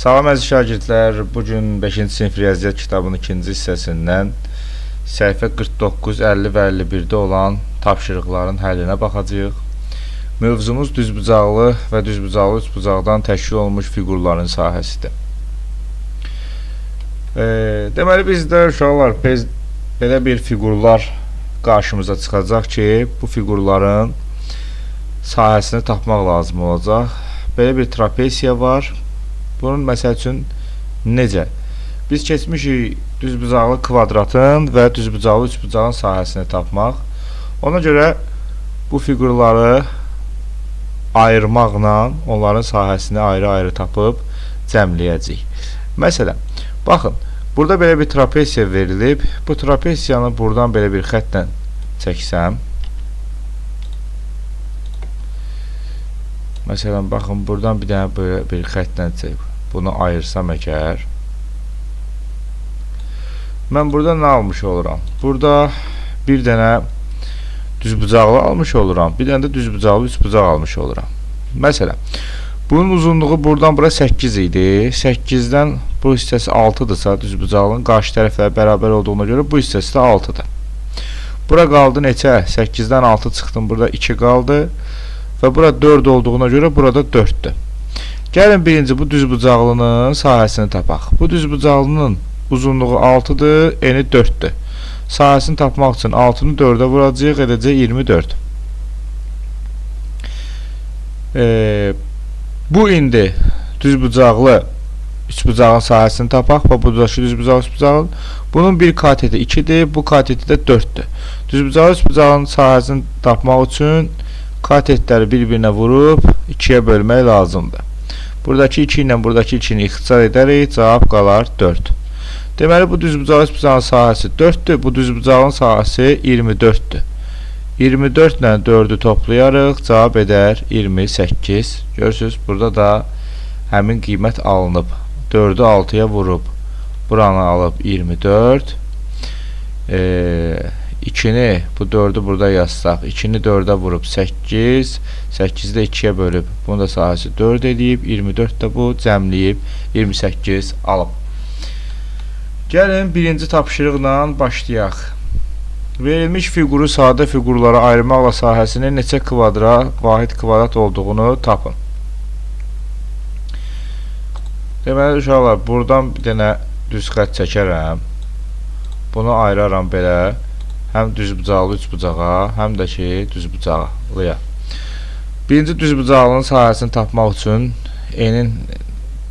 Salam əziz şagirdlər, bugün 5-ci sinif riyaziyyat kitabının 2-ci hissəsindən səhifə 49, 50 və 51-də olan tapşırıqların həllinə baxacağıq. Mövzumuz düzbucaqlı və düzbucaqlı üçbucaqdan təşkil olunmuş fiqurların sahəsidir. Deməli, bizdə uşaqlar belə bir fiqurlar qarşımıza çıxacaq ki, bu fiqurların sahəsini tapmaq lazım olacaq. Belə bir trapesiya var. Bunun məsəl üçün necə? Biz keçmişik düzbucaqlı kvadratın və düzbucaqlı üçbucağın sahəsini tapmaq. Ona görə bu fiqurları ayırmaqla onların sahəsini ayrı-ayrı tapıb cəmləyəcəyik. Məsələn, baxın, burada belə bir trapesiya verilib. Bu trapesiyanı buradan belə bir xəttlə çəksəm. Məsələn, baxın, buradan bir dənə belə bir xəttlə çəkib. Bunu ayırsam əgər, mən burada nə almış oluram? Burada bir dənə düzbucaqlı almış oluram, bir dənə də düzbucaqlı üçbucaq almış oluram. Məsələn, bunun uzunluğu buradan bura 8 idi. 8-dən bu hissəsi 6-dırsa, düzbucaqlının qarşı tərəfləri bərabər olduğuna görə bu hissəsi də 6-dır. Bura qaldı neçə? 8-dən 6 çıxdım, burada 2 qaldı və bura 4 olduğuna görə burada 4-dür. Gəlin birinci bu düzbucaqlının sahəsini tapaq. Bu düzbucaqlının uzunluğu 6-dır, eni 4-dür. Sahəsini tapmaq üçün 6-nı 4-ə vuracaq, edəcək 24. Bu indi düzbucaqlı üçbucağın sahəsini tapaq və buradakı düzbucaqlı üçbucağın. Bunun bir kateti 2-dir, bu kateti də 4-dür. Düzbucaqlı üçbucağın sahəsini tapmaq üçün katetləri bir-birinə vurub 2-yə bölmək lazımdır. Buradakı 2 ilə buradakı 2-ni ixtisar edərək cavab qalar 4. Deməli, bu düzbucaqlı üçbucağın sahəsi 4-dür, bu düzbucağın sahəsi 24-dür. 24 ilə 4-ü toplayarıq, cavab edər 28. Görürsünüz, burada da həmin qiymət alınıb. 4-ü 6-ya vurub, buranı alıb 24. 2-ni, bu 4-ü burada yazsaq, 2-ni 4-ə vurub 8, 8-i də 2-yə bölüb, bunun da sahəsi 4 edib, 24 də bu cəmləyib 28 alıb. Gəlin birinci tapşırıqla başlayaq. Verilmiş fiquru sadə fiqurlara ayırmaqla sahəsinin neçə kvadrat, vahid kvadrat olduğunu tapın. Deməli, uşaqlar, buradan bir dənə düz xətt çəkərəm. Bunu ayıraram belə. Həm düzbucaqlı üçbucağa, həm də ki, düzbucaqlıya. Birinci düzbucaqlının sahəsini tapmaq üçün enin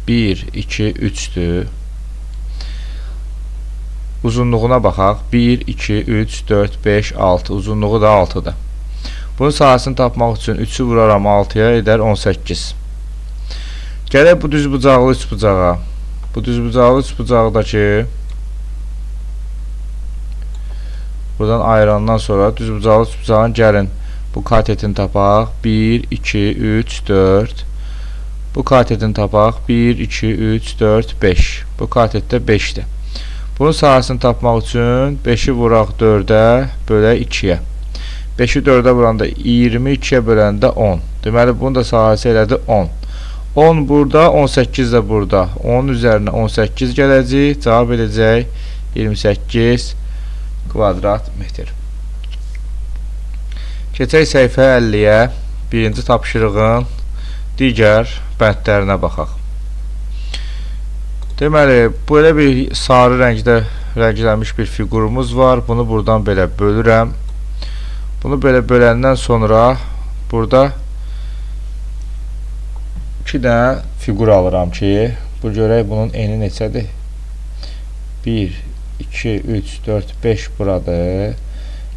1, 2, 3-dür. Uzunluğuna baxaq. 1, 2, 3, 4, 5, 6. Uzunluğu da 6-dır. Bunun sahəsini tapmaq üçün 3-ü vuraram 6-ya, edər 18. Gələk bu düzbucaqlı üçbucağa. Bu düzbucaqlı üçbucaqdakı buradan ayırandan sonra düzbucaqlı üçbucağın gəlin bu katetini tapaq. 1, 2, 3, 4. Bu katetini tapaq. 1, 2, 3, 4, 5. Bu katetdə 5-dir. Bunun sahəsini tapmaq üçün 5-i vuraq 4-ə, bölək 2-yə. 5-i 4-ə vuranda 22-yə böləndə 10. Deməli, bunun da sahəsi elədi 10. 10 burada, 18 də burada. 10-un üzərinə 18 gələcək, cavab edəcək 28 kvadrat metr. Keçək səhifə 50-yə, birinci tapşırığın digər bəndlərinə baxaq. Deməli, belə bir sarı rəngdə rənglənmiş bir fiqurumuz var. Bunu buradan belə bölürəm. Bunu belə böləndən sonra burada 2 dənə fiqur alıram ki, bu görək bunun eni neçədir? 1, 2, 3, 4, 5 buradır.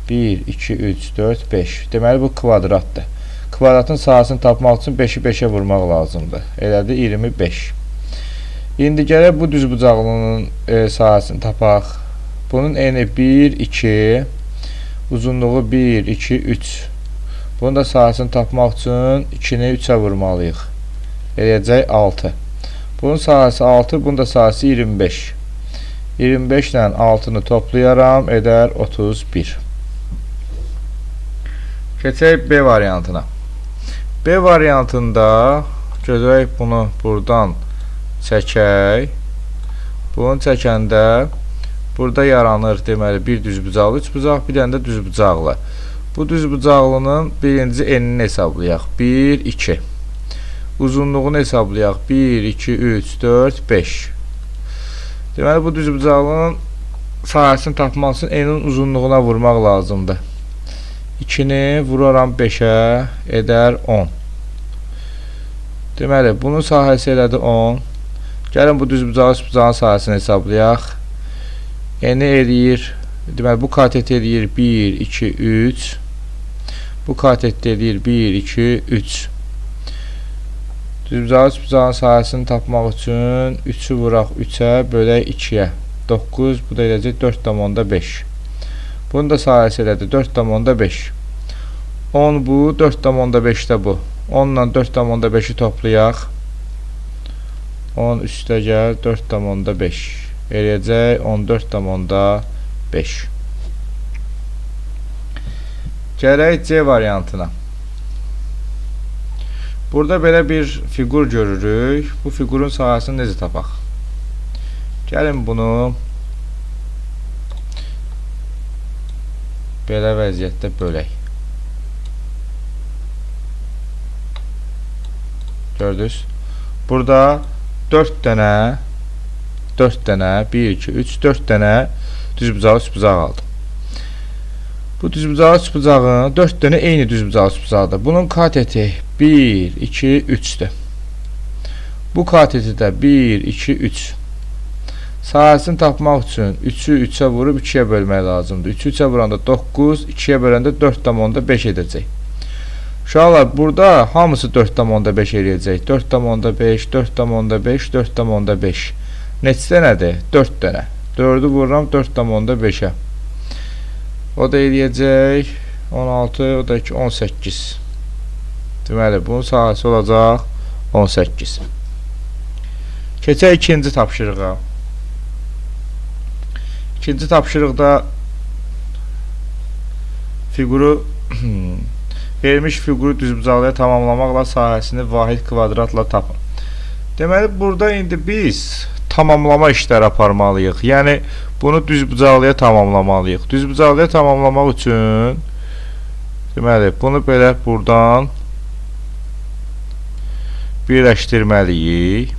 1, 2, 3, 4, 5. Deməli, bu kvadratdır. Kvadratın sahəsini tapmaq üçün 5-i 5-ə vurmaq lazımdır. Elədi 25. İndi gələk bu düzbucaqlının sahəsini tapaq. Bunun eni 1, 2, uzunluğu 1, 2, 3. Bunun da sahəsini tapmaq üçün 2-ni 3-ə vurmalıyıq. Eləyəcək 6. Bunun sahəsi 6, bunun da sahəsi 25. 25 ilə 6-nı toplayaram, edər 31. Keçək B variantına. B variantında görək bunu buradan çəkək. Bunu çəkəndə burada yaranır deməli bir düzbucaqlı üçbucaq, bir dənə də düzbucaqlı. Bu düzbucaqlının birinci enini hesablayaq. 1, 2. Uzunluğunu hesablayaq. 1, 2, 3, 4, 5. Deməli bu düzbucaqlının sahəsini tapmaq üçün enin uzunluğuna vurmaq lazımdır. 2-ni vuraram 5-ə, edər 10. Deməli bunun sahəsi elədi 10. Gəlin bu düzbucağın sahəsini hesablayaq. Eni eləyir. Deməli bu katet eləyir 1, 2, 3. Bu katet eləyir 1, 2, 3. Düzbucağın sahəsini tapmaq üçün 3-ü vuraq 3-ə, bölək 2-yə. 9, bu da eləcək 4,5. Bunun da sahəsi elədir 4,5. 10 bu, 4,5 də bu. 10 ilə 4,5-i toplayaq. 10 üstə gəl 4,5. Eləyəcək 14,5. Gələk C variantına. Burada belə bir fiqur görürük. Bu fiqurun sahəsini necə tapaq? Gəlin bunu belə vəziyyətdə bölək. Gördünüz? Burada 4 dənə 1, 2, 3, 4 dənə düzbucağı üçbucaq aldım. Bu düzbucağı üçbucağın 4 dənə eyni düzbucağı üçbucaqdır. Bunun kateti 1, 2, 3'dür. Bu kateti də 1, 2, 3. Sahəsini tapmaq üçün 3-ü 3-ə vurub 2-yə bölmək lazımdır. 3-ü 3-ə vuranda 9, 2-yə böləndə 4,5 edəcək. Uşaqlar, burada hamısı 4,5 eləyəcək. 4,5, 4,5, 4,5. Neçə dənədir? 4 dənə. 4-ü vururam 4,5-ə. O da eləyəcək 16, o da 18. Deməli, bunun sahəsi olacaq 18. Keçək ikinci tapşırığa. İkinci tapşırıqda fiquru vermiş fiquru düzbucaqlıya tamamlamaqla sahəsini vahid kvadratla tapın. Deməli, burada indi biz tamamlama işləri aparmalıyıq. Yəni, bunu düzbucaqlıya tamamlamalıyıq. Düzbucaqlıya tamamlamaq üçün deməli, bunu belə buradan birləşdirməliyik.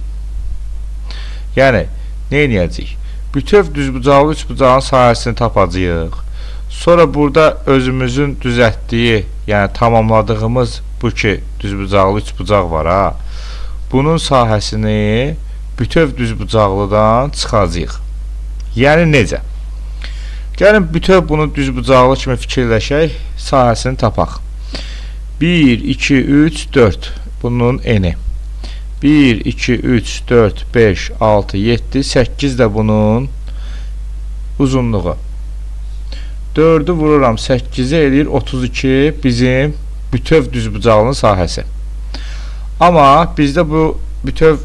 Yəni, nə edəcəyik? Bütöv düzbucaqlı üçbucağın sahəsini tapacağıq. Sonra burada özümüzün düzəltdiyi, yəni tamamladığımız bu ki, düzbucaqlı üçbucaq var ha. Bunun sahəsini bütöv düzbucaqlıdan çıxacağıq. Yəni necə? Gəlin bütöv bunu düzbucaqlı kimi fikirləşək, sahəsini tapaq. 1, 2, 3, 4. Bunun eni. 1, 2, 3, 4, 5, 6, 7, 8 də bunun uzunluğu. 4'ü vururam 8'i eləyir 32 bizim bütöv düzbucaqlının sahəsi. Amma bizdə bu bütöv,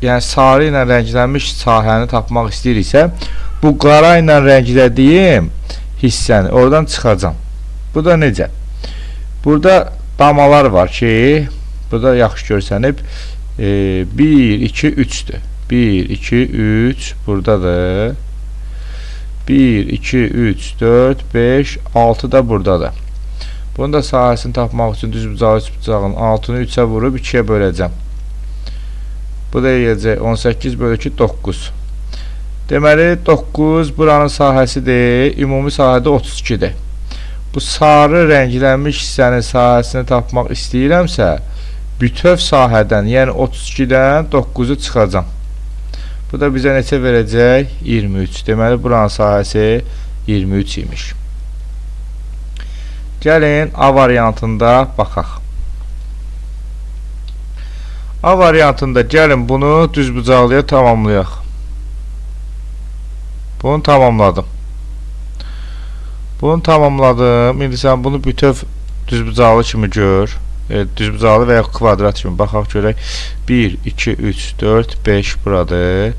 yəni sarı ilə rənglənmiş sahəni tapmaq istəyiriksə, bu qara ilə rənglədiyim hissəni oradan çıxacam. Bu da necə? Burada damalar var ki, burada yaxşı görsənib 1, 2, 3'dür. 1, 2, 3 buradadır. 1, 2, 3, 4, 5, 6 da buradadır. Bunun da sahəsini tapmaq üçün düzbucağı üçbucağın 6'nı 3'ə vurub 2'yə böləcəm. Bu da eləyəcək 18 bölü 2, 9. Deməli 9 buranın sahəsidir. Ümumi sahədə 32'dir. Bu sarı rənglənmiş hissənin sahəsini tapmaq istəyirəmsə, bütöv sahədən, yəni 32'dən 9'u çıxacam. Bu da bizə neçə verəcək? 23. Deməli, buranın sahəsi 23 imiş. Gəlin, A variantında baxaq. A variantında gəlin bunu düzbucaqlıya tamamlayaq. Bunu tamamladım. Bunu tamamladım. İndi sən bunu bütöv düzbucaqlı kimi gör. Düzbucaqlı və ya kvadrat kimi baxaq görək. 1, 2, 3, 4, 5 buradır.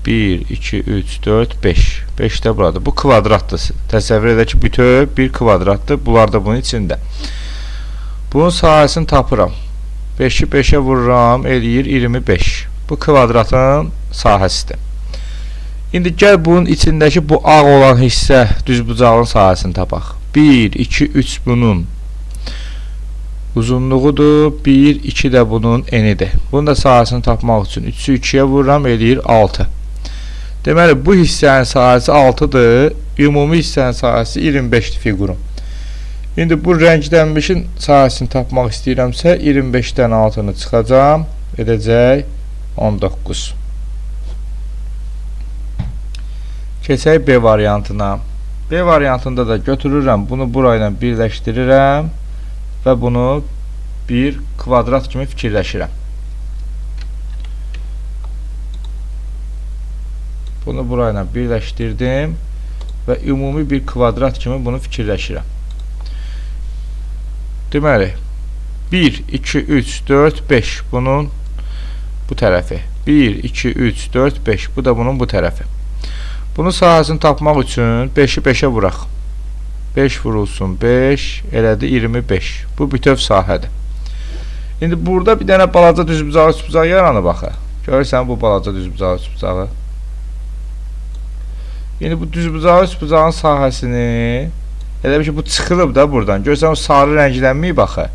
1, 2, 3, 4, 5. 5 də buradır. Bu kvadratdır. Təsəvvür edək ki, bütöv bir kvadratdır. Bunlar da bunun içində. Bunun sahəsini tapıram. 5'i 5'ə vururam, eləyir 25. Bu kvadratın sahəsidir. İndi gəl bunun içindəki bu ağ olan hissə düzbucağın sahəsini tapaq. 1, 2, 3 bunun uzunluğudur. 1, 2 də bunun enidir. Bunun da sahəsini tapmaq üçün 3'ü 2'yə vururam, eləyir 6. Deməli, bu hissənin sahəsi 6'dır. Ümumi hissənin sahəsi 25'dir fiqurun. İndi bu rənglənmişin sahəsini tapmaq istəyirəmsə 25'dən 6'nı çıxacam. Edəcək 19. Keçək B variantına. B variantında da götürürəm. Bunu burayla birləşdirirəm. Və bunu bir kvadrat kimi fikirləşirəm. Bunu burayla birləşdirdim. Və ümumi bir kvadrat kimi bunu fikirləşirəm. Deməli, 1, 2, 3, 4, 5 bunun bu tərəfi. 1, 2, 3, 4, 5 bu da bunun bu tərəfi. Bunun sahəsini tapmaq üçün 5'i 5'ə vuraq. 5 vurulsun 5, elədi 25. Bu bütöv sahədir. İndi burada bir dənə balaca düzbucağı üçbucağı yaranı baxı. Görürsən bu balaca düzbucağı üçbucağı. İndi bu düzbucağı üçbucağın sahəsini elə bir ki bu çıxılıb da buradan. Görürsən o sarı rənglənməyib baxı.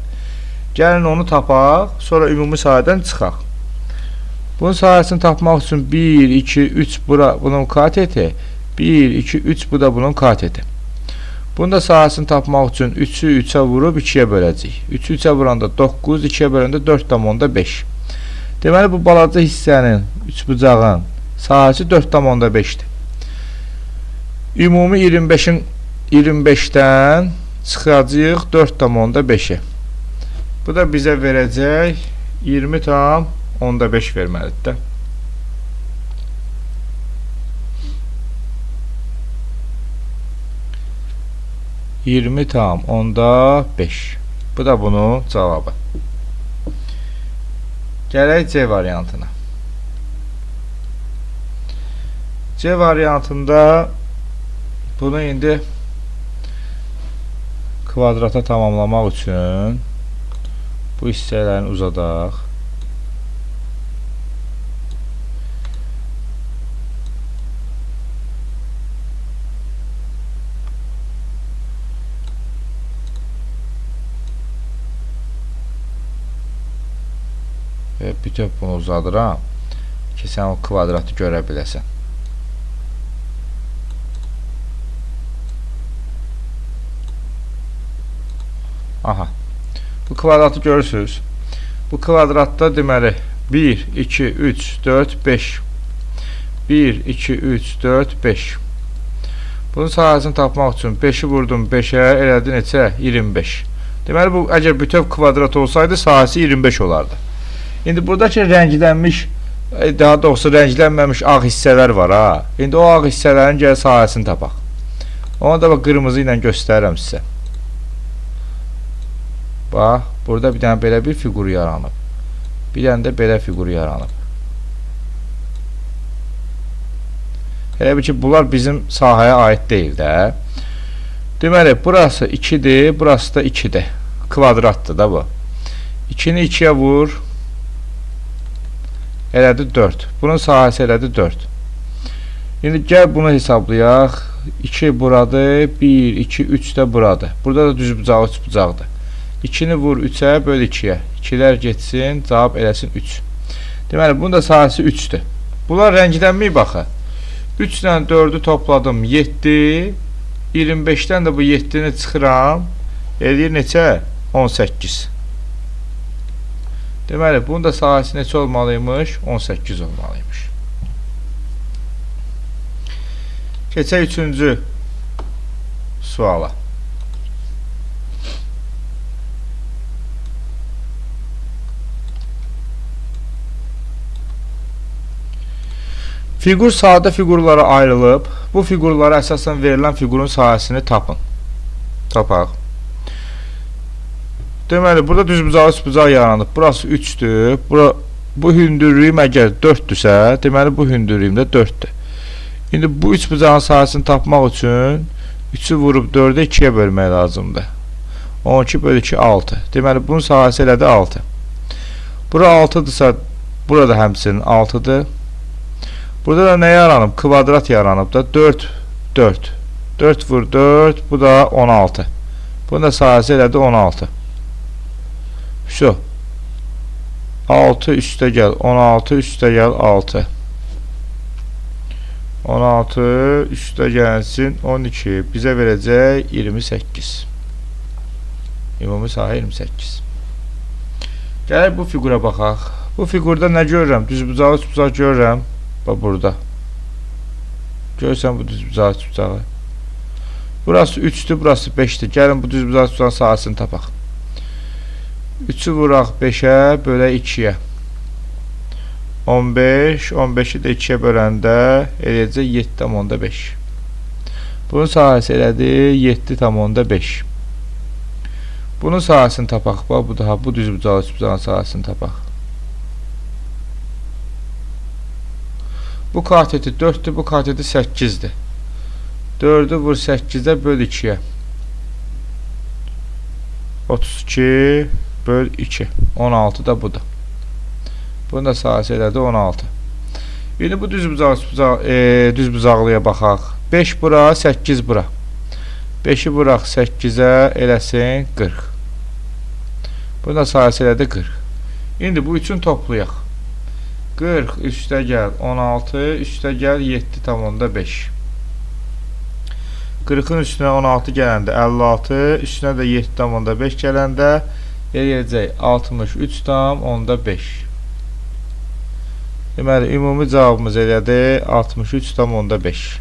Gəlin onu tapaq, sonra ümumi sahədən çıxaq. Bunun sahəsini tapmaq üçün 1, 2, 3 bura bunun kateti. 1, 2, 3 bu da bunun kateti. Bunun da sahəsini tapmaq üçün 3'ü 3'ə vurub 2'yə böləcəyik. 3'ü 3'ə vuranda 9, 2'yə böləndə 4,5. Deməli bu balaca hissənin üçbucağın sahəsi 4,5'dir. Ümumi 25'dən çıxacağıq 4,5'e. Bu da bizə verəcək 20,5 verməlidir də. %20,5. Bu da bunun cavabı. Gələk C variantına. C variantında bunu indi kvadrata tamamlamaq üçün bu hissələrini uzadaq. Bütöv bunu uzadıram ki sən o kvadratı görə biləsən. Aha. Bu kvadratı görürsünüz. Bu kvadratda deməli 1, 2, 3, 4, 5. 1, 2, 3, 4, 5. Bunun sahəsini tapmaq üçün 5'i vurdum 5'ə, elədi neçə? 25. Deməli bu əgər bütöv kvadrat olsaydı sahəsi 25 olardı. İndi buradakı rənglənmiş, daha doğrusu rənglənməmiş ağ hissələr var ha. İndi o ağ hissələrin gəl sahəsini tapaq. Onu da qırmızı ilə göstərirəm sizə. Bax, burada bir dənə belə bir fiqur yaranıb. Bir dənə də belə fiqur yaranıb. Elə bir ki, bunlar bizim sahəyə aid deyil də. Deməli, burası 2'dir, burası da 2'dir. Kvadratdır da bu. 2'ni 2'yə vur. Elədi 4. Bunun sahəsi elədi 4. İndi gəl bunu hesablayaq. 2 buradır, 1, 2, 3 də buradır. Burada da düzbucağı üçbucaqdır. 2'ni vur 3'ə, böl 2'yə. 2'lər getsin, cavab eləsin 3. Deməli, bunun da sahəsi 3'dür. Bunlar rənglənməyib baxı. 3 ilə 4'ü topladım 7. 25'dən də bu 7'ni çıxıram. Eləyir neçə? 18. Deməli, bunun da sahəsi neçə olmalıymış? 18 olmalıymış. Keçək 3-cü suala. Fiqur sadə fiqurlara ayrılıb. Bu fiqurlara əsasən verilən fiqurun sahəsini tapın. Tapaq. Deməli, burada düzbucağı üçbucağı yaranıb. Burası 3'dür. Bu hündürlüyüm əgər 4'dürsə, deməli bu hündürlüyüm də 4'dür. İndi bu üçbucağın sahəsini tapmaq üçün 3'ü vurub 4'ə 2'yə bölmək lazımdır. 12 bölü 2 6. Deməli bunun sahəsi elədi 6. Bura 6'dırsa Burada həmçinin 6-dır. Burada da nə yaranıb? Kvadrat yaranıb da 4, 4. 4 vur 4, bu da 16. Bunun da sahəsi elədi 16. Şu. 6 üstə gəl, 16 üstə gəl 6. 16 üstə gəlsin 12. Bizə verəcək 28. Ümumi sahə 28. Gələk bu fiqura baxaq. Bu fiqurda nə görürəm? Düzbucağı, üçbucağı görürəm. Bax burada. Görürsən bu düzbucağı, üçbucağı. Burası 3'dür, burası 5'dir. Gəlin bu düzbucağı, üçbucağı sahəsini tapaq. 3'ü vuraq 5'ə, bölək 2'yə. 15, 15'i də 2'yə böləndə eləyəcək 7,5. Bunun sahəsi elədi 7,5. Bunun sahəsini tapaq. Bax, bu daha bu düzbucağı, üçbucağın sahəsini tapaq. Bu kateti 4'dür, bu kateti 8'dir. 4'ü vur 8'ə, böl 2'yə. 32 böl 2. 16 da budur. Bunun da sahəsi elədi 16. İndi bu düzbucaqlıya baxaq. 5 bura, 8 bura. 5'i vuraq 8'ə, eləsin 40. Bunun da sahəsi elədi 40. İndi bu üçün toplayaq. 40 üstə gəl 16, üstə gəl 7,5. 40'ın üstünə 16 gələndə 56, üstünə də 7,5 gələndə eləyəcək 63,5. Deməli, ümumi cavabımız elədi 63,5.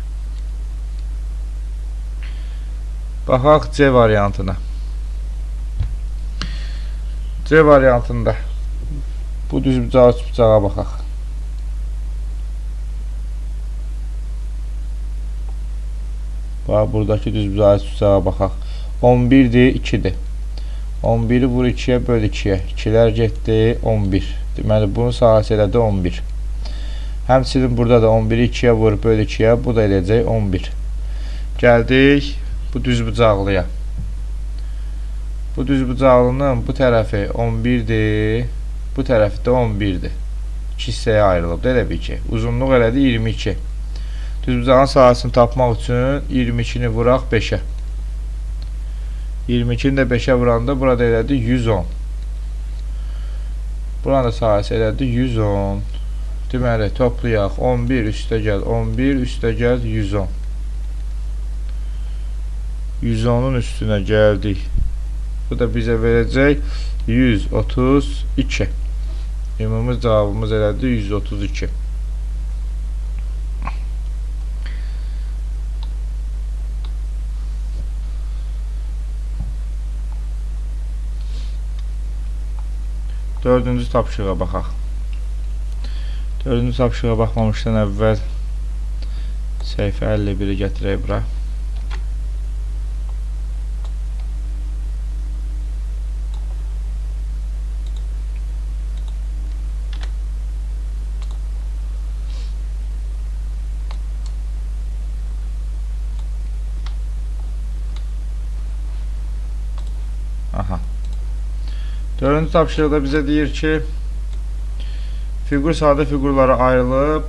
Baxaq C variantına. C variantında bu düzbucağı, üçbucağa baxaq. Bax, buradakı düzbucağı, üçbucağa baxaq. 11'dir, 2'dir. 11'i vur 2'yə, böl 2'yə. 2'lər getdi, 11. Deməli, bunun sahəsi elədi 11. Həmçinin burada da 11'i 2'yə vur, böl 2'yə. Bu da eləyəcək 11. Gəldik bu düzbucaqlıya. Bu düzbucaqlının bu tərəfi 11'dir. Bu tərəfi də 11'dir. 2 hissəyə ayrılıb. Elə bil ki, uzunluq elədi 22. Düzbucağın sahəsini tapmaq üçün 22'ni vuraq 5'ə. 22'ni də 5'ə vuranda burada elədi 110. Buranın da sahəsi elədi 110. Deməli, toplayaq. 11 üstə gəl, 11 üstə gəl 110. 110'un üstünə gəldik. Bu da bizə verəcək 132. Ümumi cavabımız elədi 132. Dördüncü tapşırığa baxaq. Dördüncü tapşırığa baxmamışdan əvvəl səhifə 51'i gətirək bura. Aha. Dördüncü tapşırıqda bizə deyir ki, fiqur sadə fiqurlara ayrılıb,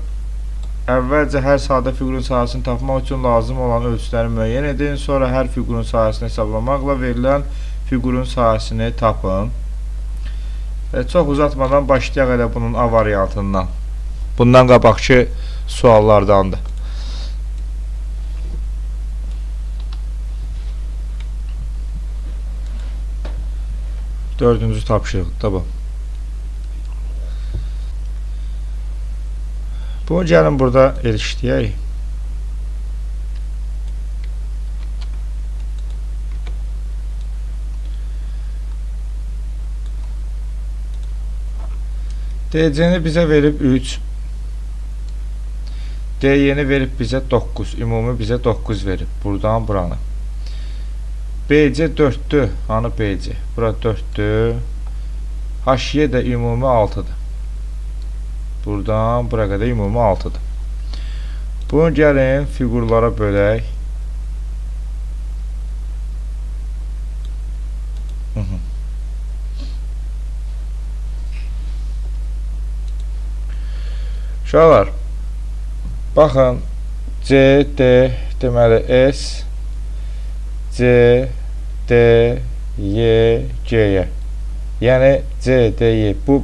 əvvəlcə hər sadə fiqurun sahəsini tapmaq üçün lazım olan ölçüləri müəyyən edin, sonra hər fiqurun sahəsini hesablamaqla verilən fiqurun sahəsini tapın. Çox uzatmadan başlayaq elə bunun A variantından. Bundan qabaqki suallardandır. Dördüncü tapşırıqda bu. Bunu gəlin burada erişdiyək. DC-ni bizə verib 3. DY-ni verib bizə 9. Ümumi bizə 9 verib. Buradan buranı. BC 4'dür. Hanı BC? Bura 4'dür. HY də ümumi 6'dır. Buradan bura qədər ümumi 6'dır. Bunu gəlin fiqurlara bölək. Uşaqlar, baxın, C, D, deməli S, C, D, Y, G-yə. Yəni C, D, Y. Bu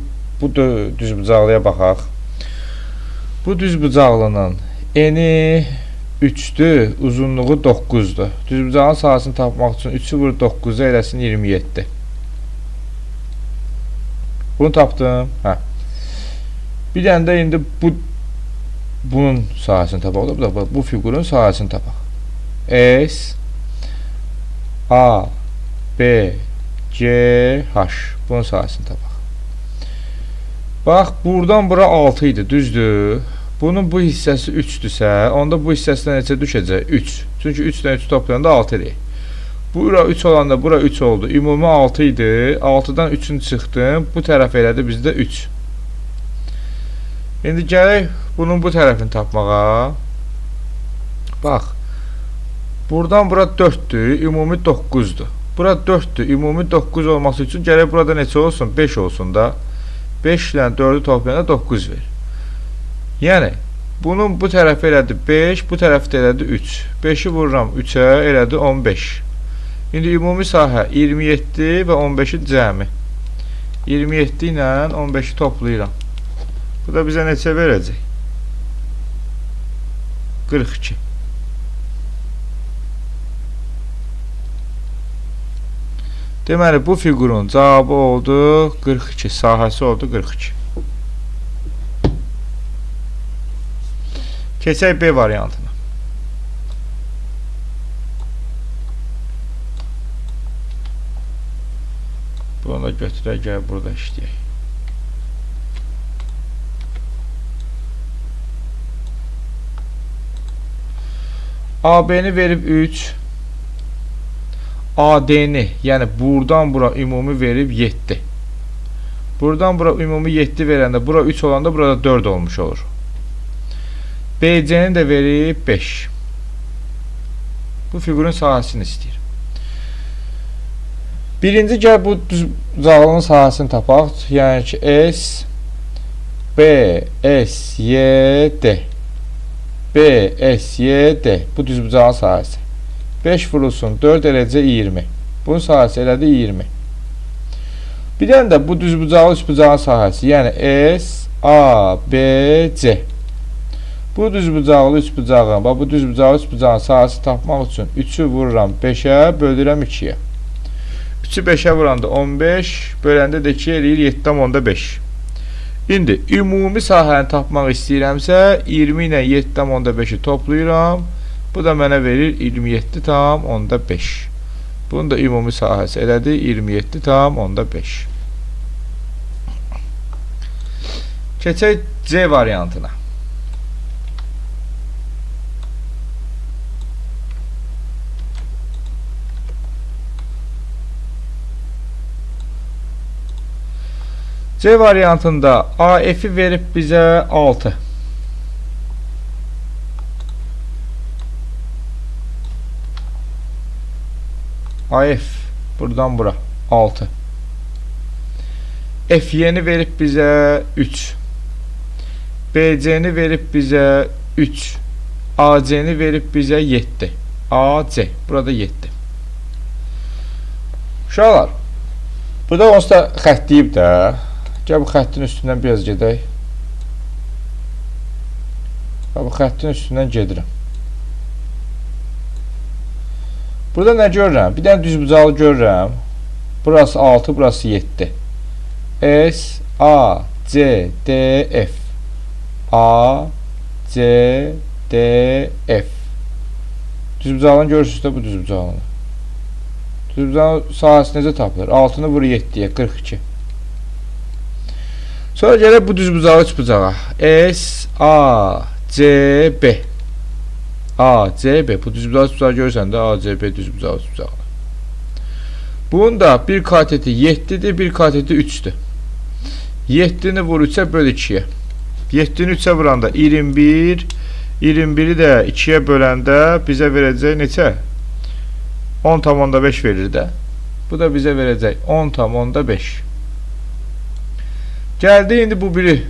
düzbucaqlıya baxaq. Bu düzbucaqlının eni 3'dür, uzunluğu 9'dur. Düzbucağın sahəsini tapmaq üçün 3'ü vur 9'a eləsin 27. Bunu tapdım. Hə. Bir dənə də indi bunun sahəsini tapaq. Bu figurun sahəsini tapaq. S, A, B, C, H. Bunun sahəsini tapaq. Bax, buradan bura 6 idi, düzdür. Bunun bu hissəsi 3'dürsə, onda bu hissəsindən necə düşəcək? 3. Çünki 3-dən 3 toplayanda 6 edir. Bura 3 olanda bura 3 oldu. Ümumi 6 idi. 6-dan 3'ünü çıxdım. Bu tərəf elədi bizdə 3. İndi gələk bunun bu tərəfini tapmağa. Bax. Buradan bura 4'dür. Ümumi 9'dur. Bura 4'dür. Ümumi 9 olması üçün gələk burada neçə olsun? 5 olsun da. 5 ilə 4'ü toplayanda 9 verir. Yəni, bunun bu tərəfi elədi 5, bu tərəfi də elədi 3. 5'i vururam 3'ə, elədi 15. İndi ümumi sahə 27 və 15'in cəmi. 27 ilə 15'i toplayıram. Bu da bizə neçə verəcək? 42. Deməli, bu figurun cavabı oldu 42, sahəsi oldu 42. Keçək B variantına. Bunu da götürək, gəl burada işləyək. AB-ni verib 3. AD-ni, yəni buradan bura ümumi verib 7. Buradan bura ümumi 7 verəndə, bura 3 olanda burada 4 olmuş olur. BC-ni də verib 5. Bu figurun sahəsini istəyir. Birinci gəl bu düzbucağlının sahəsini tapaq. Yəni ki S, B, S, Y, D. B, S, Y, D. Bu düzbucağın sahəsi. 5 vurulsun 4 eləcə 20. Bunun sahəsi elədi 20. Bir dənə də bu düzbucaqlı üçbucağın sahəsi. Yəni S, A, B, C. Bu düzbucaqlı üçbucağın, bu düzbucaqlı üçbucağın sahəsi tapmaq üçün 3'ü vururam 5'ə, bölürəm 2'yə. 3'ü 5'ə vuranda 15, böləndə də 2 eləyir 7,5. İndi ümumi sahəni tapmaq istəyirəmsə 20 ilə 7,5'i toplayıram. Bu da mənə verir 27,5. Bunun da ümumi sahəsi elədi 27,5. Keçək C variantına. C variantında AF-i verib bizə 6. AF buradan bura 6. FY-ni verib bizə 3. BC-ni verib bizə 3. AC-ni verib bizə 7. AC burada 7. Uşaqlar, burada onsuz da xətt deyib də. Gəl bu xəttin üstündən biraz gedək. Bu xəttin üstündən gedirəm. Burada nə görürəm? Bir dənə düzbucaqlı görürəm. Burası 6, burası 7. S, A, C, D, F. A, C, D, F. Düzbucaqlını görürsünüz də bu düzbucaqlını. Düzbucaqlının sahəsi necə tapılır? 6'nı vur 7'yə, 42. Sonra gələk bu düzbucağı üçbucağa. S, A, C, B. A, C, B. Bu düzbucağı üçbucağı görürsən də A, C, B düzbucağı üçbucağı. Bunun da bir kateti 7'dir, bir kateti 3'dür. 7'ni vur 3'ə böl 2'yə. 7'ni 3'ə vuranda 21, 21'i də 2'yə böləndə bizə verəcək neçə? 10,5 verir də. Bu da bizə verəcək 10,5. Gəldi indi bu biri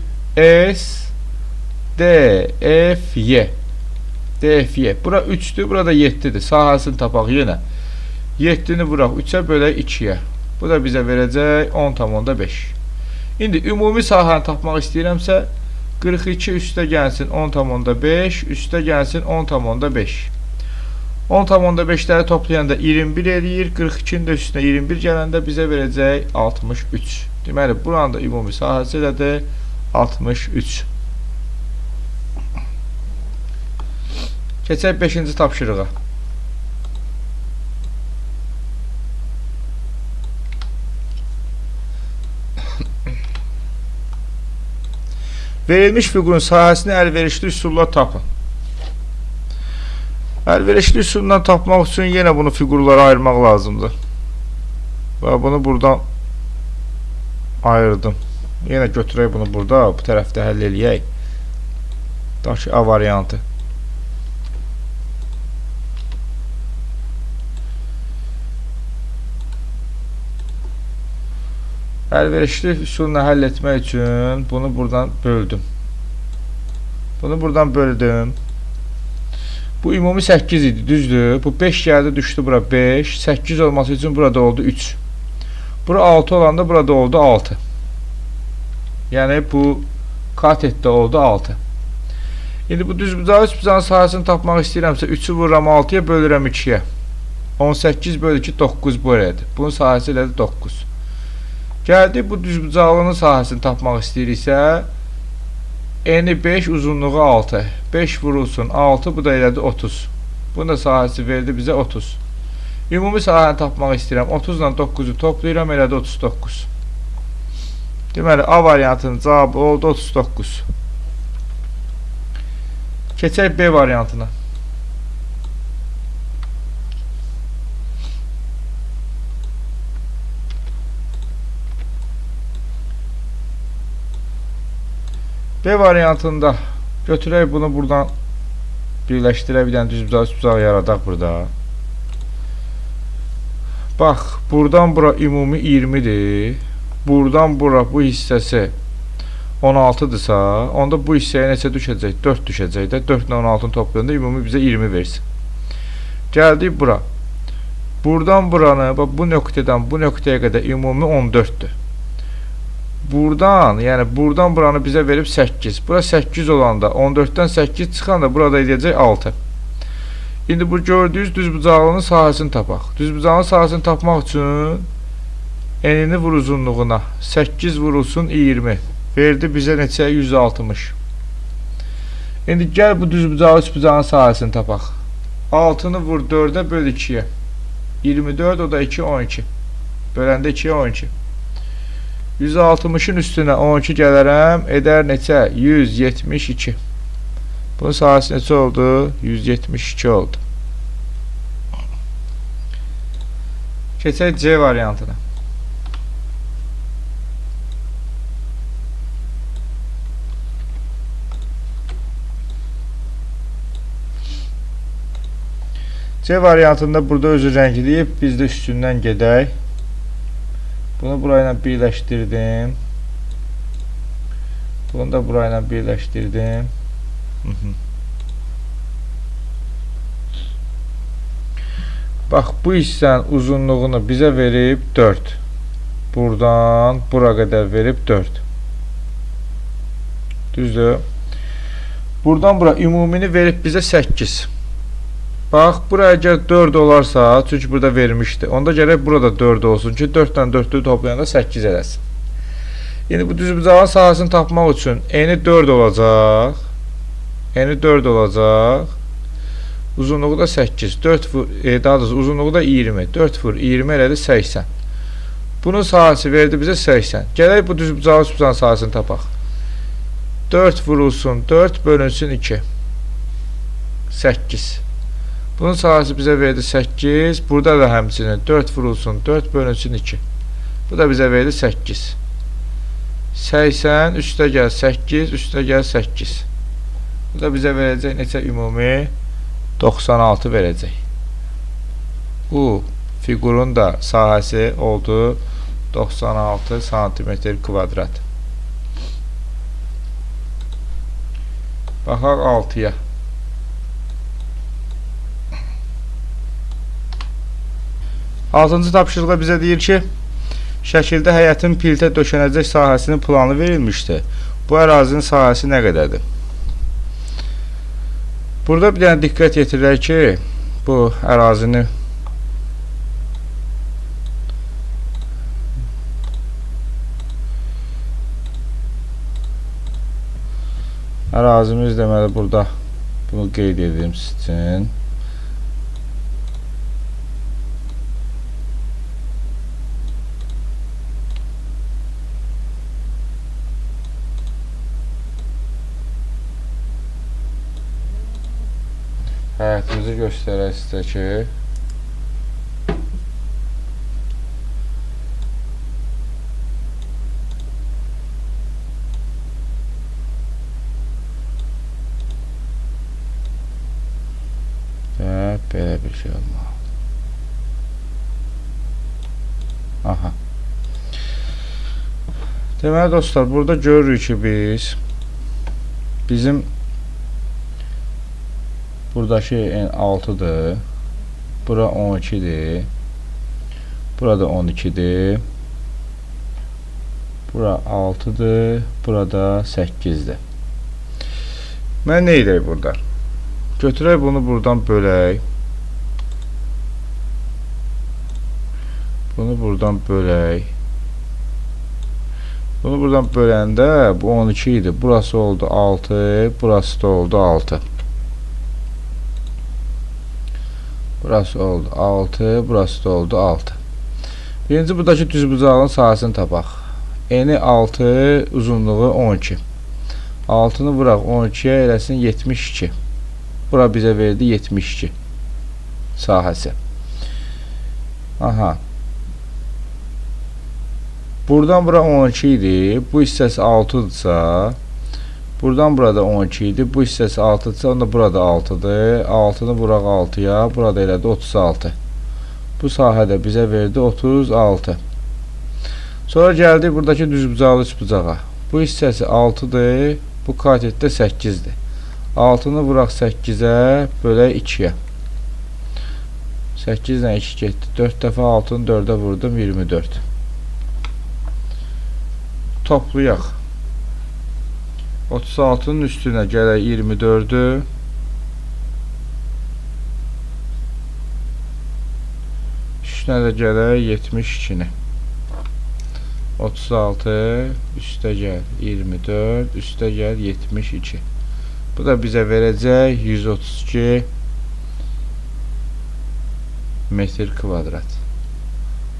S, DFY. DFY. Bura 3'dür, burada 7'dir. Sahəsini tapaq yenə. 7-ni vuraq 3-ə bölək 2-yə. Bu da bizə verəcək 10,5. İndi ümumi sahəni tapmaq istəyirəmsə 42 üstə gəlsin 10,5, üstə gəlsin 10,5. 10,5'ləri toplayanda 21 eləyir. 42'nin də üstünə 21 gələndə bizə verəcək 63. Deməli, buranın da ümumi sahəsi elədir 63. Keçək 5-ci tapşırığa. Verilmiş fiqurun sahəsini əlverişli üsulla tapın. Əlverişli üsuldan tapmaq üçün yenə bunu fiqurlara ayırmaq lazımdır. Və bunu buradan ayırdım. Yenə götürək bunu burada, bu tərəfdə həll eləyək. Daşı A variantı. Əlverişli üsulla həll etmək üçün bunu buradan böldüm. Bunu buradan böldüm. Bu ümumi 8 idi, düzdür. Bu 5 gəldi, düşdü bura 5. 8 olması üçün burada oldu 3. Bura 6 olanda burada oldu 6. Yəni bu katetdə oldu 6. İndi bu düzbucağı üçbucağın sahəsini tapmaq istəyirəmsə 3'ü vururam 6'ya bölürəm 2'yə. 18 bölü 2 9 bu elədir. Bunun sahəsi elədir 9. Gəldi bu düzbucağının sahəsini tapmaq istəyiriksə eni 5, uzunluğu 6. 5 vurulsun 6, bu da elədi 30. Bunun da sahəsi verdi bizə 30. Ümumi sahəni tapmaq istəyirəm. 30 ilə 9'u toplayıram, elədi 39. Deməli, A variantının cavabı oldu 39. Keçək B variantına. B variantında götürək bunu buradan birləşdirə bir dənə düzbucaq yaradaq burada. Bax, buradan bura ümumi 20'dir. Buradan bura bu hissəsi 16'dırsa, onda bu hissəyə neçə düşəcək? 4 düşəcək də. 4 ilə 16'ını toplayanda ümumi bizə 20 versin. Gəldik bura. Buradan buranı, bax bu nöqtədən bu nöqtəyə qədər ümumi 14'dür. Buradan, yəni buradan buranı bizə verib 8. Bura 8 olanda 14'dən 8 çıxanda burada edəcək 6. İndi bu gördüyünüz düzbucağının sahəsini tapaq. Düzbucağının sahəsini tapmaq üçün enini vur uzunluğuna 8 vurulsun 20. Verdi bizə neçə? 160. İndi gəl bu düzbucağı üçbucağın sahəsini tapaq. 6'nı vur 4'ə böl 2'yə. 24 o da 2 12. Böləndə 2'yə 12. 160'ın üstünə 12 gələrəm, edər neçə? 172. Bunun sahəsi neçə oldu? 172 oldu. Keçək C variantına. C variantında burada özü rəngləyib, biz də üstündən gedək. Bunu burayla birləşdirdim. Bunu da burayla birləşdirdim. Bax, bu hissənin uzunluğunu bizə verib 4. Buradan bura qədər verib 4. Düzdür. Buradan bura ümumini verib bizə 8. Bax, buraya əgər 4 olarsa, çünki burada vermişdi. Onda gərək burada 4 olsun ki, 4 ilə 4'ü toplayanda 8 eləsin. Yəni bu düzbucağın sahəsini tapmaq üçün eni 4 olacaq. Eni 4 olacaq. Uzunluğu da 8. 4 vur, daha doğrusu uzunluğu da 20. 4 vur 20 elədi 80. Bunun sahəsi verdi bizə 80. Gələk bu düzbucağın sahəsini tapaq. 4 vurulsun 4 bölünsün 2. 8. Bunun sahəsi bizə verdi 8. Burada da həmçinin 4 vurulsun 4 bölünsün 2. Bu da bizə verdi 8. 80 üstə gəl 8 üstə gəl 8. Bu da bizə verəcək neçə ümumi? 96 verəcək. Bu fiqurun da sahəsi oldu 96 santimetr kvadrat. Baxaq 6-ya. Altıncı tapşırıqda bizə deyir ki, şəkildə həyətin piltə döşənəcək sahəsinin planı verilmişdir. Bu ərazinin sahəsi nə qədərdir? Burada bir dənə diqqət yetirirək ki, bu ərazimiz deməli burada bunu qeyd edeyim sizin üçün. Həyətimizi göstərək sizə ki, belə bir şey olmalı. Aha. Deməli dostlar, burada görürük ki bizim buradakı n6'dır. Bura 12'dir. Burada 12'dir. Bura 6'dır. Burada 8'dir. Mən nə edək burada? Götürək bunu buradan bölək. Bunu buradan bölək. Bunu buradan böləndə bu 12 idi. Burası oldu 6. Burası da oldu 6. Burası oldu 6. Burası da oldu 6. Birinci buradakı düzbucağın sahəsini tapaq. Eni 6, uzunluğu 12. 6'nı bıraq 12'ye eləsin 72. Bura bizə verdi 72 sahəsi. Aha. Buradan bura 12 idi. Bu hissəsi 6'dırsa, buradan burada 12 idi. Bu hissəsi 6'dırsa, onda burada 6'dır. 6'nı bıraq 6'ya, burada elədi 36. Bu sahədə bizə verdi 36. Sonra gəldik buradakı düzbucaqlı üçbucağa. Bu hissəsi 6'dır. Bu katetdə 8'dir. 6'nı bıraq 8'ə, bölək 2'yə. 8 ilə 2 getdi. 4 dəfə 6'nı 4'ə vurdum, 24. Toplayaq. 36'nın üstünə gələk 24'ü. Üstünə də gələk 72'ni. 36 üstə gəl 24, üstə gəl 72. Bu da bizə verəcək 132 metr kvadrat.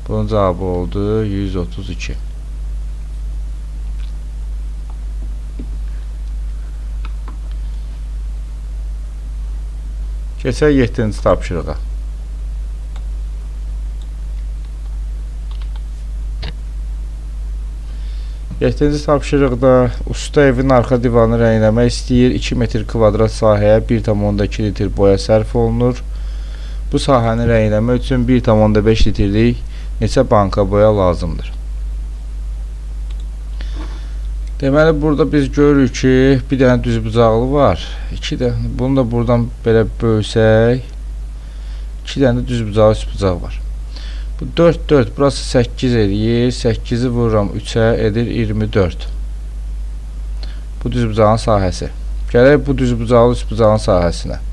Bunun cavabı oldu 132. Keçək 7-ci tapşırığa. Yeddinci tapşırıqda usta evin arxa divarını rəngləmək istəyir. 2 metr kvadrat sahəyə 1,2 litr boya sərf olunur. Bu sahəni rəngləmək üçün 1,5 litrlik neçə banka boya lazımdır? Deməli, burada biz görürük ki, bir dənə düzbucaqlı var. Bunu da buradan belə bölsək, 2 dənə düzbucaqlı üçbucaq var. Bu 4, 4, burası 8 edir. 8'i vururam 3'ə, edir 24. Bu düzbucağın sahəsi. Gələk bu düzbucaqlı üçbucağın sahəsinə.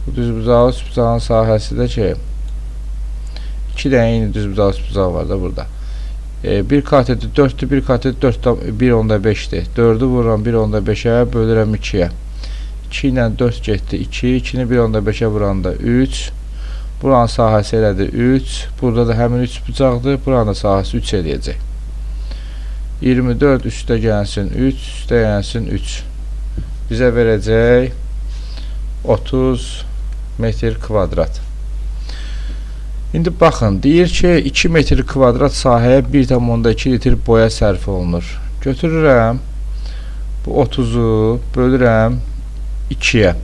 Bu düzbucaqlı üçbucağın sahəsi də ki, 2 dənə eyni düzbucaqlı üçbucaq var da burada. 1 kateti 4'dür, 1 kateti 1,5'dir. 4'ü vururam 1,5'ə, bölürəm 2'yə. 2 ilə 4 getdi 2, 2'ni 1,5'ə vuranda 3. Buranın sahəsi elədir 3. Burada da həmin 3 bucaqdır. Buranın sahəsi 3 eləyəcək. 24 üstə gəlsin 3, üstə gəlsin 3. Bizə verəcək 30 metr kvadrat. İndi baxın, deyir ki, 2 metr kvadrat sahəyə 1,2 litr boya sərf olunur. Götürürəm, bu 30'u bölürəm 2'yə.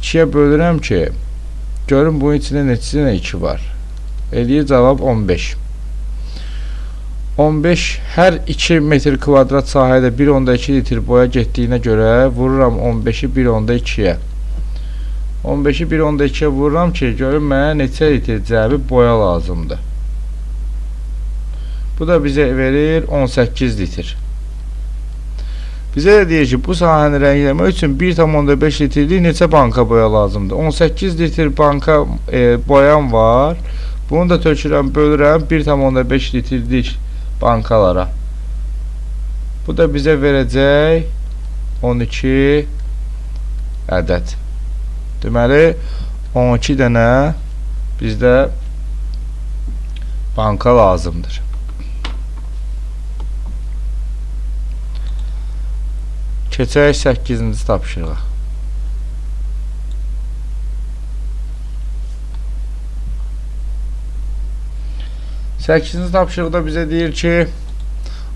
2'yə bölürəm ki, görün, bunun içində neçə 2 var. Eləyir cavab 15. 15 hər 2 metr kvadrat sahədə 1.2 litr boya getdiyinə görə vururam 15-i 1.2-yə. 15-i 1.2-yə vururam ki, görün mənə neçə litr cəbi boya lazımdır. Bu da bizə verir 18 litr. Bizə də deyir ki, bu sahəni rəngləmək üçün 1.5 litrlik neçə banka boya lazımdır? 18 litr banka boyam var. Bunu da tökürəm, bölürəm 1.5 litrlik bankalara. Bu da bizə verəcək 12 ədəd. Deməli, 12 dənə bizdə banka lazımdır. Keçək 8-ci tapşırığa. 8-ci tapşırıqda bizə deyir ki,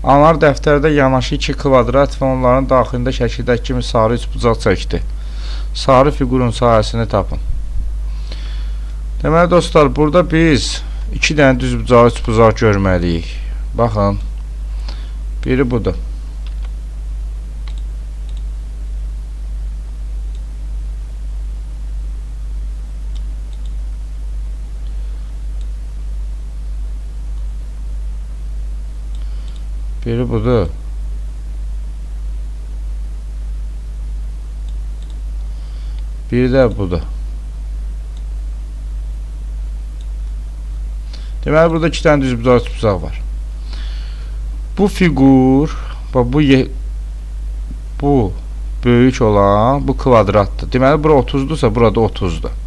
anar dəftərdə yanaşı 2 kvadrat və onların daxilində şəkildəki kimi sarı üçbucaq çəkdi. Sarı fiqurun sahəsini tapın. Deməli dostlar, burada biz 2 dənə düzbucaq, üçbucaq görməliyik. Baxın, biri budur. Biri budur. Biri də budur. Deməli, burada 2 dənə düzbucaq, üçbucaq var. Bu fiqur, bu böyük olan, bu kvadratdır. Deməli, bura 30-dursa, burada 30-dur.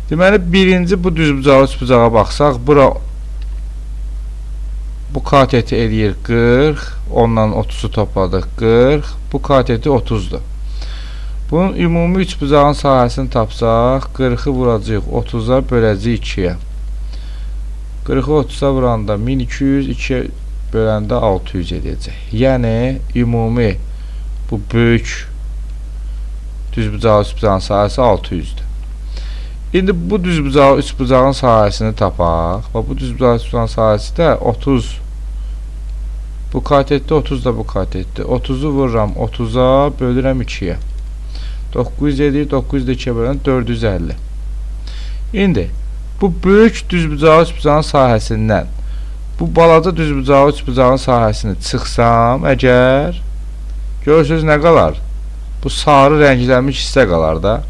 Deməli, birinci bu düzbucağa, üçbucağa baxsaq, bura bu kateti eləyir 40, ondan 30'u topladıq 40, bu kateti 30'dur. Bunun ümumi üçbucağın sahəsini tapsaq, 40'ı vuracaq 30'a böləcək 2'yə. 40'ı 30'a vuranda 1200, 2'yə böləndə 600 edəcək. Yəni, ümumi bu böyük düzbucağı, üçbucağın sahəsi 600'dür. İndi bu düzbucağı, üçbucağın sahəsini tapaq. Bu düzbucağı, üçbucağın sahəsi də 30. Bu katetdə 30 da bu katetdə. 30'u vururam 30'a bölürəm 2'yə. 900 edir, 900 da 2'yə bölürəm 450. İndi bu böyük düzbucağı, üçbucağın sahəsindən bu balaca düzbucağı, üçbucağın sahəsini çıxsam, əgər görürsünüz nə qalar? Bu sarı rənglənmiş hissə qalar da.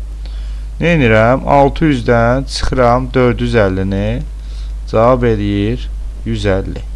Nə edirəm? 600'dən çıxıram 450-ni, cavab eləyir 150.